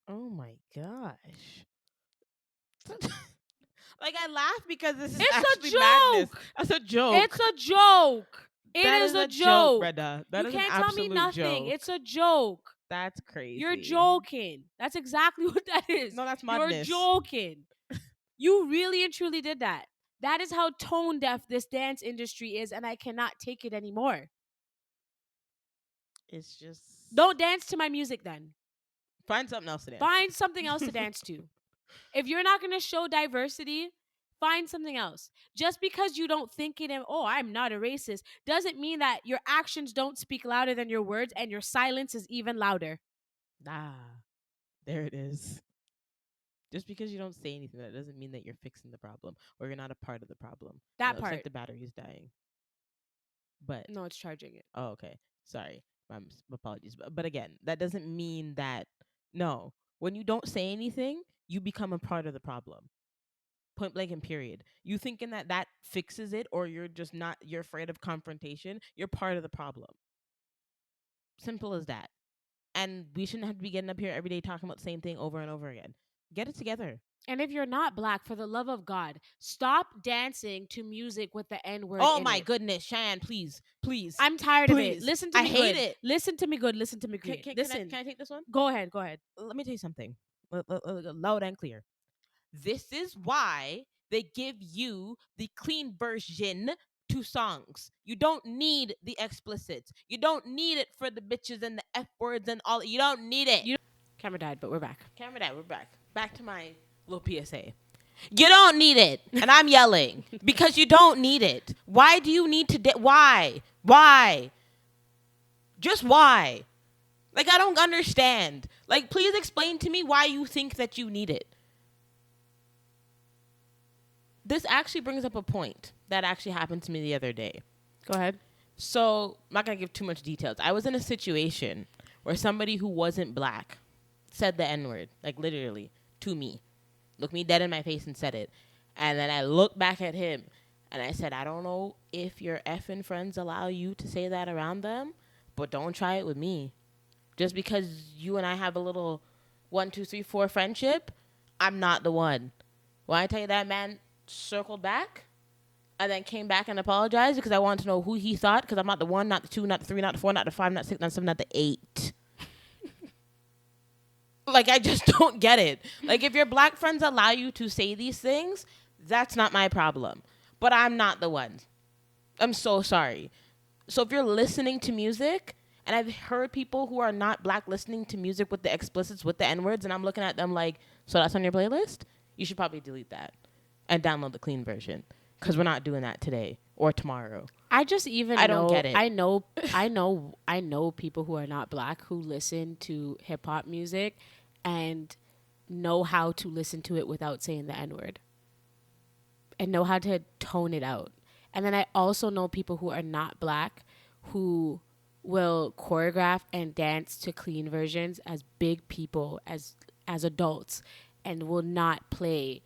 Oh my gosh. Like, I laugh because this is actually a joke. Madness. That's a joke. It's a joke. It is a joke. Brenda. You can't tell me nothing. Joke. It's a joke. That's crazy. You're joking. That's exactly what that is. No, that's madness. You're joking. You really and truly did that. That is how tone deaf this dance industry is, and I cannot take it anymore. It's just... Don't dance to my music then. Find something else to dance. Find something else to dance to. If you're not going to show diversity, Find something else. Just because you don't think it and oh, I'm not a racist, doesn't mean that your actions don't speak louder than your words and your silence is even louder. Ah, there it is. Just because you don't say anything, that doesn't mean that you're fixing the problem or you're not a part of the problem. And That it looks like part. the battery is dying. But No, it's charging it. oh, okay. Sorry. Apologies. But again, that doesn't mean that no. When you don't say anything, you become a part of the problem. Point blank and period. You thinking that that fixes it, or you're just not. You're afraid of confrontation. You're part of the problem. Simple as that. And we shouldn't have to be getting up here every day talking about the same thing over and over again. Get it together. And if you're not black, for the love of God, stop dancing to music with the N word Oh in my it. goodness, Cheyenne, please, please, I'm tired of it. please. Listen to I me hate good. it. Listen to me good. Listen to me Can, good. can, can, I, Listen. can I take this one? Go ahead. Go ahead. Let me tell you something. Loud and clear. This is why they give you the clean version to songs. You don't need the explicits. You don't need it for the bitches and the F words and all. You don't need it. Camera died, but we're back. Camera died. We're back. Back to my little PSA. You don't need it. And I'm yelling because you don't need it. Why do you need to? Why? Why? Just why? Like, I don't understand. Like, please explain to me why you think that you need it. This actually brings up a point that actually happened to me the other day. Go ahead. So, I'm not going to give too much details. I was in a situation where somebody who wasn't black said the N-word, like literally, to me. Looked me dead in my face and said it. And then I looked back at him and I said, I don't know if your effing friends allow you to say that around them, but don't try it with me. Just because you and I have a little 1, 2, 3, 4 friendship, I'm not the one. When I tell you that man circled back and then came back and apologized because I wanted to know who he thought, because I'm not the 1, not the 2, not the 3, not the 4, not the 5, not 6, not 7, not the 8. Like, I just don't get it. Like, if your black friends allow you to say these things, that's not my problem. But I'm not the one. I'm so sorry. So if you're listening to music, and I've heard people who are not black listening to music with the explicits, with the N-words, and I'm looking at them like, so that's on your playlist? You should probably delete that and download the clean version, because we're not doing that today or tomorrow. I just even I don't get it. I know people who are not black who listen to hip hop music and know how to listen to it without saying the N-word and know how to tone it out. And then I also know people who are not black who will choreograph and dance to clean versions as big people, as adults, and will not play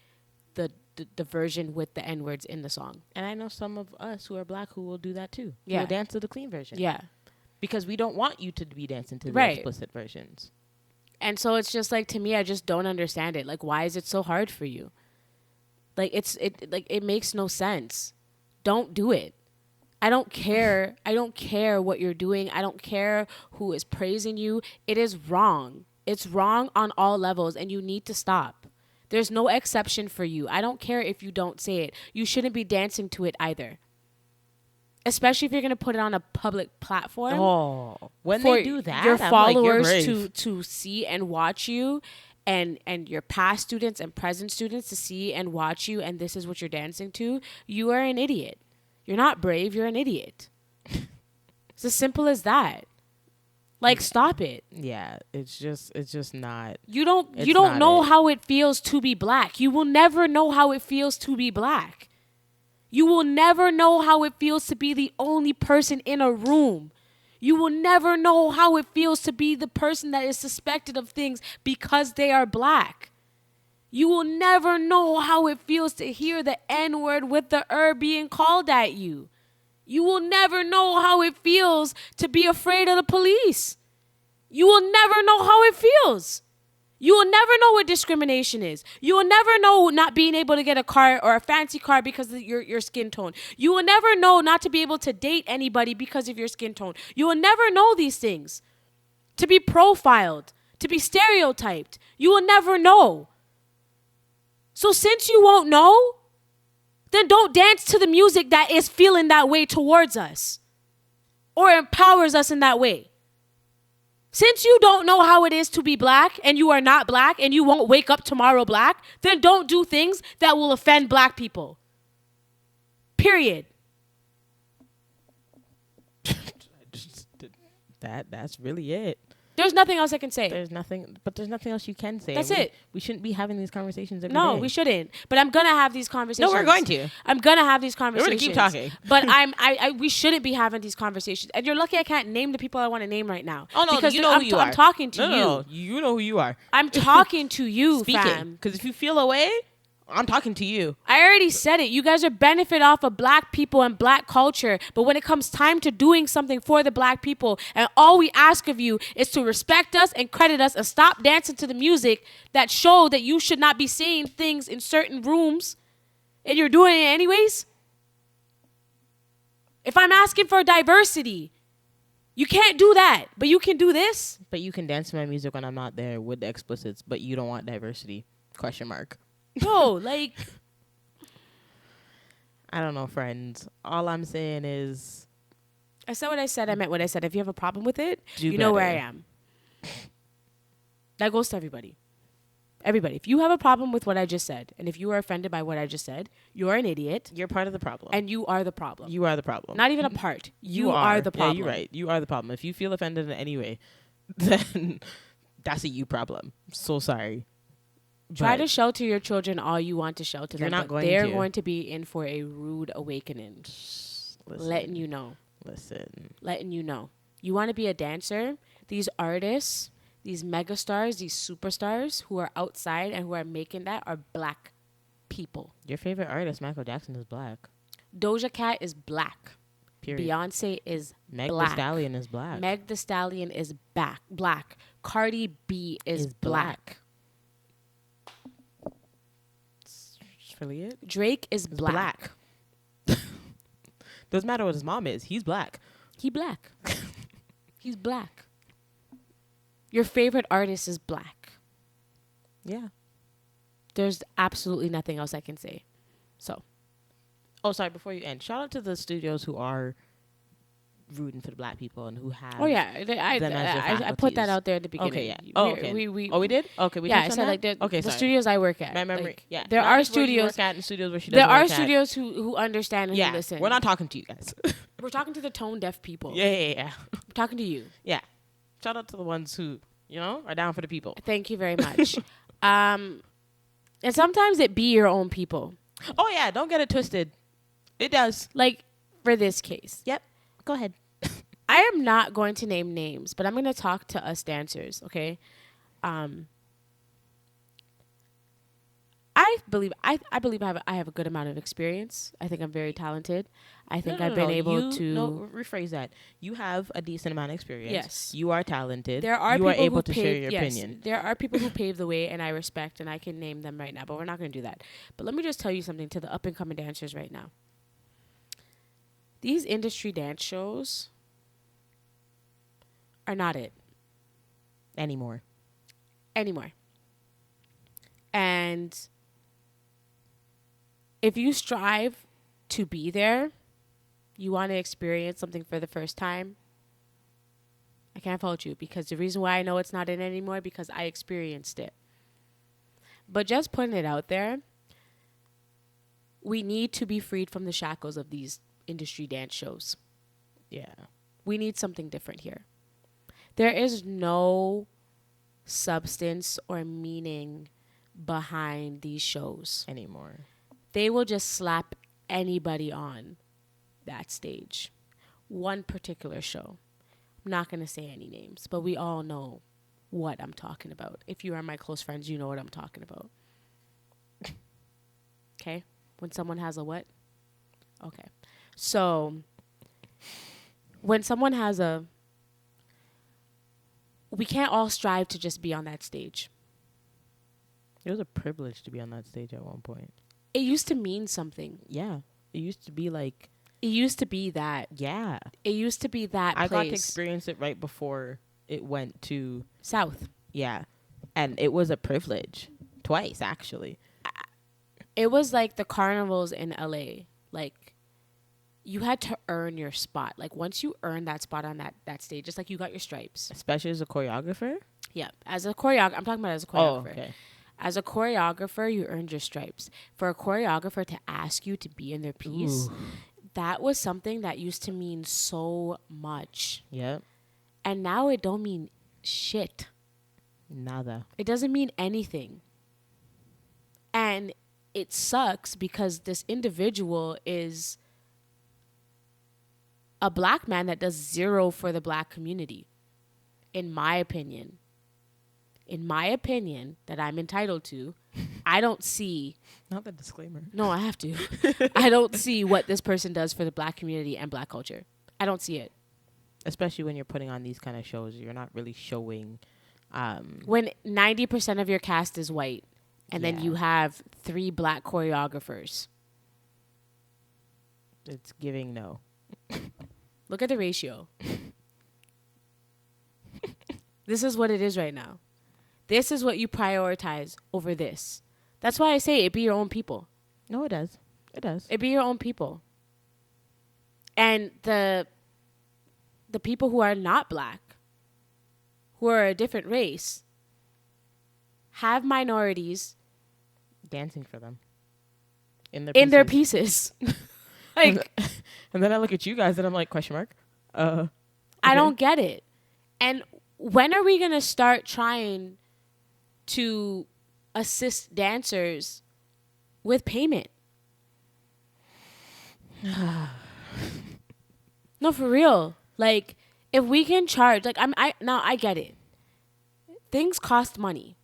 the version with the N-words in the song. And I know some of us who are black who will do that too. Yeah. Who will dance to the clean version. Yeah. Because we don't want you to be dancing to the Right. explicit versions. And so it's just like, to me, I just don't understand it. Like, why is it so hard for you? Like, it makes no sense. Don't do it. I don't care. I don't care what you're doing. I don't care who is praising you. It is wrong. It's wrong on all levels, and you need to stop. There's no exception for you. I don't care if you don't say it. You shouldn't be dancing to it either. Especially if you're going to put it on a public platform. Oh, when for they do that, your I'm followers like, you're brave. to see and watch you, and your past students and present students to see and watch you, and this is what you're dancing to, you are an idiot. You're not brave, you're an idiot. It's as simple as that. Like, stop it. Yeah, it's just not. You don't It's know not it. how it feels to be black. You will never know how it feels to be black. You will never know how it feels to be the only person in a room. You will never know how it feels to be the person that is suspected of things because they are black. You will never know how it feels to hear the N-word with the being called at you. You will never know how it feels to be afraid of the police. You will never know how it feels. You will never know what discrimination is. You will never know not being able to get a car or a fancy car because of your skin tone. You will never know not to be able to date anybody because of your skin tone. You will never know these things. To be profiled, to be stereotyped. You will never know. So since you won't know, then don't dance to the music that is feeling that way towards us or empowers us in that way. Since you don't know how it is to be black and you are not black and you won't wake up tomorrow black, then don't do things that will offend black people. Period. That's really it. There's nothing else I can say. There's nothing else you can say. That's it. We shouldn't be having these conversations every No, day. we shouldn't. But I'm gonna have these conversations. No, we're going to. I'm gonna have these We're conversations. gonna keep talking. But we shouldn't be having these conversations. And you're lucky I can't name the people I want to name right now. Oh no, because you know who you are. I'm talking to you. No, you know who you are. I'm talking to you, Speaking. fam. Because if you feel away, I'm talking to you. I already said it. You guys are benefit off of black people and black culture. But when it comes time to doing something for the black people, and all we ask of you is to respect us and credit us and stop dancing to the music that show that you should not be saying things in certain rooms, and you're doing it anyways. If I'm asking for diversity, you can't do that, but you can do this. But you can dance to my music when I'm not there with the explicits, but you don't want diversity? Question mark. Bro, like, I don't know, friends. All I'm saying is, I said what I said. I meant what I said. If you have a problem with it, do you know where I better. am. That goes to everybody. Everybody. If you have a problem with what I just said, and if you are offended by what I just said, you're an idiot. You're part of the problem. And you are the problem. You are the problem. Not even a part. You are the problem. Yeah, you're right. You are the problem. If you feel offended in any way, then that's a you problem. So sorry. Try to shelter your children all you want to shelter them. You're not but going they're to. going to be in for a rude awakening. Letting you know. Letting you know. You want to be a dancer? These artists, these megastars, these superstars who are outside and who are making that are black people. Your favorite artist, Michael Jackson, is black. Doja Cat is black. Period. Beyonce is Meg black. Thee Stallion is black. Meg Thee Stallion is black. Cardi B is black. That's really it. Drake is black. Doesn't matter what his mom is. He's black. He black. He's black. Your favorite artist is black. Yeah. There's absolutely nothing else I can say. So. Oh, sorry. Before you end, shout out to the studios who are rooting for the black people and who have. Oh yeah, I put that faculties. out there at the beginning. Okay, yeah. Oh, okay. We did. Okay, we yeah. I touched on said that? like the sorry. studios I work at. My memory. Like, Yeah. there Not are just where you studios. work at and studios where she There doesn't are work at. studios who understand and Yeah. who listen. We're not talking to you guys. We're talking to the tone deaf people. Yeah. We're talking to you. Yeah. Shout out to the ones who are down for the people. Thank you very much. And sometimes it be your own people. Oh yeah, don't get it twisted. It does. Like for this case. Yep. Go ahead. I am not going to name names, but I'm going to talk to us dancers, okay? I believe I have a good amount of experience. I think I'm very talented. I think I've been able to. No, rephrase that. You have a decent amount of experience. Yes. You are talented. There are you people are able who to pave, share your yes, opinion. There are people who pave the way, and I respect, and I can name them right now, but we're not going to do that. But let me just tell you something to the up and coming dancers right now. These industry dance shows are not it Anymore. And if you strive to be there, you want to experience something for the first time, I can't fault you, because the reason why I know it's not it anymore because I experienced it. But just putting it out there, we need to be freed from the shackles of these industry dance shows. Yeah. We need something different here. There is no substance or meaning behind these shows Anymore. They will just slap anybody on that stage. One particular show. I'm not going to say any names, but we all know what I'm talking about. If you are my close friends, you know what I'm talking about. Okay? When someone has a what? Okay. So, when someone has a... We can't all strive to just be on that stage. It was a privilege to be on that stage at one point. It used to mean something. Yeah. It used to be like... It used to be that. Yeah. It used to be that I place. got to experience it right before it went to... South. Yeah. And it was a privilege. Twice, actually. It was like the carnivals in LA. Like, you had to earn your spot. Like once you earn that spot on that stage, just like you got your stripes. Especially as a choreographer. Yeah, as a choreographer, I'm talking about as a Oh, choreographer. okay. As a choreographer, you earned your stripes. For a choreographer to ask you to be in their piece, Ooh. that was something that used to mean so much. Yep. And now it don't mean shit. Nada. It doesn't mean anything. And it sucks because this individual is a black man that does zero for the black community, in my opinion. In my opinion, that I'm entitled to, I don't see. Not the disclaimer. No, I have to. I don't see what this person does for the black community and black culture. I don't see it. Especially when you're putting on these kind of shows, you're not really showing. When 90% of your cast is white, and then Yeah. you have 3 black choreographers. It's giving no. Look at the ratio. This is what it is right now. This is what you prioritize over this. That's why I say it be your own people. No, it does. It does. It be your own people. And the people who are not black, who are a different race, have minorities Dancing for them. in their pieces. Like, and then I look at you guys and I'm like, question mark? I okay. don't get it. And when are we going to start trying to assist dancers with payment? No, for real. Like, if we can charge, like, I get it. Things cost money.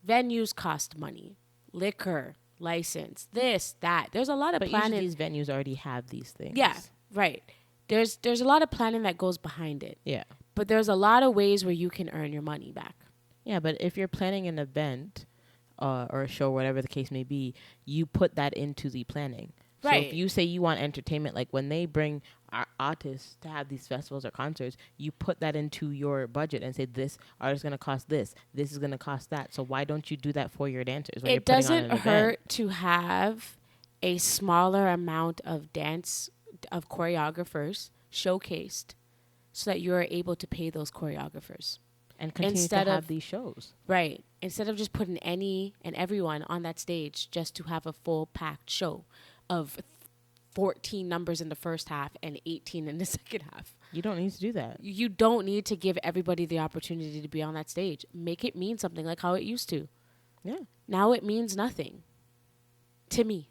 Venues cost money. Liquor, license, this, that. There's a lot of But planning. usually these venues already have these things. Yeah, right. There's a lot of planning that goes behind it. Yeah. But there's a lot of ways where you can earn your money back. Yeah, but if you're planning an event or a show, whatever the case may be, you put that into the planning. Right. So if you say you want entertainment, like when they bring artists to have these festivals or concerts, you put that into your budget and say this artist is going to cost this is going to cost that. So why don't you do that for your dancers when you're It putting on doesn't an event? hurt to have a smaller amount of choreographers showcased so that you are able to pay those choreographers. And continue Instead to have of- these shows. Right. Instead of just putting any and everyone on that stage just to have a full packed show of 14 numbers in the first half and 18 in the second half. You don't need to do that. You don't need to give everybody the opportunity to be on that stage. Make it mean something like how it used to. Yeah. Now it means nothing to me.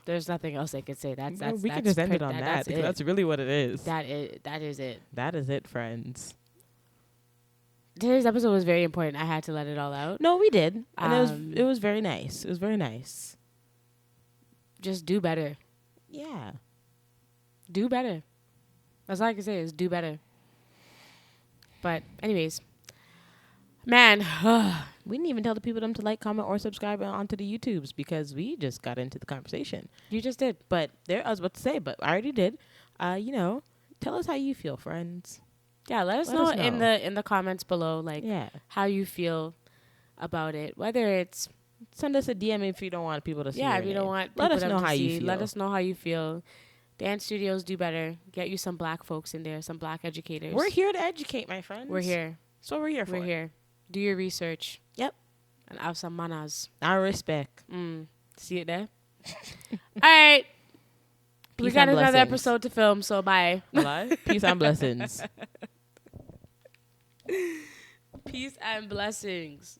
There's nothing else I could say. We can just end it on that because that's really what it is. That is it. That is it, friends. Today's episode was very important. I had to let it all out. No, we did, and it was very nice. It was very nice. Just do better. Yeah. Do better. That's all I can say is do better. But anyways, man, We didn't even tell the people them to like, comment, or subscribe onto the YouTubes because we just got into the conversation. you just did. But I was about to say, but I already did. Tell us how you feel, friends. Yeah, let us know in the comments below, like how you feel about it. Whether it's Send us a DM if you don't want people to see. if you don't want let us people know to how you see, feel. let us know how you feel. Dance studios do better. Get you some black folks in there, some black educators. We're here to educate, my friends. We're here. That's what we're here for. We're here. Do your research. Yep. And have some manners. Our respect. See it there? All right. We Peace got and another blessings. episode to film, so bye. Peace and blessings. Peace and blessings.